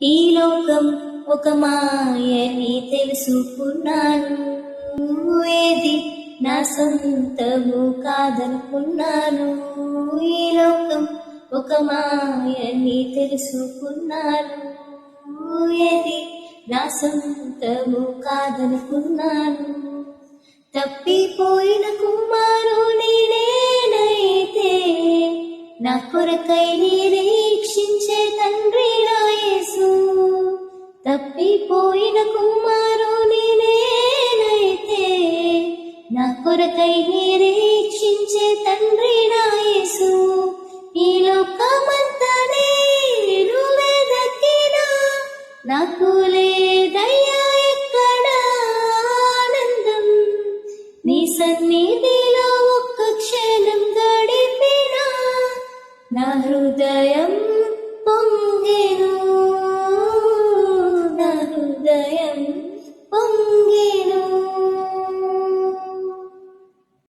ఈ లోకం ఒక మాయని తెలుసుకున్నాను, ఏది నా సొంతము కాదనుకున్నాను. ఈ లోకం ఒక మాయని తెలుసుకున్నాను, ఏది నా సొంతము కాదనుకున్నాను. తప్పిపోయిన కుమారుని నేనైతే నా కొరకై నిరీక్షించే తండ్రి నా యేసు. తప్పిపోయిన కుమారుని నేనైతే నా కొరకై నిరీక్షించే తండ్రి నా యేసు. ఈ లోకమంతా నేను వెదకినా నాకు లేదయ్యా ఎక్కడ ఆనందం, నీ సన్నిధి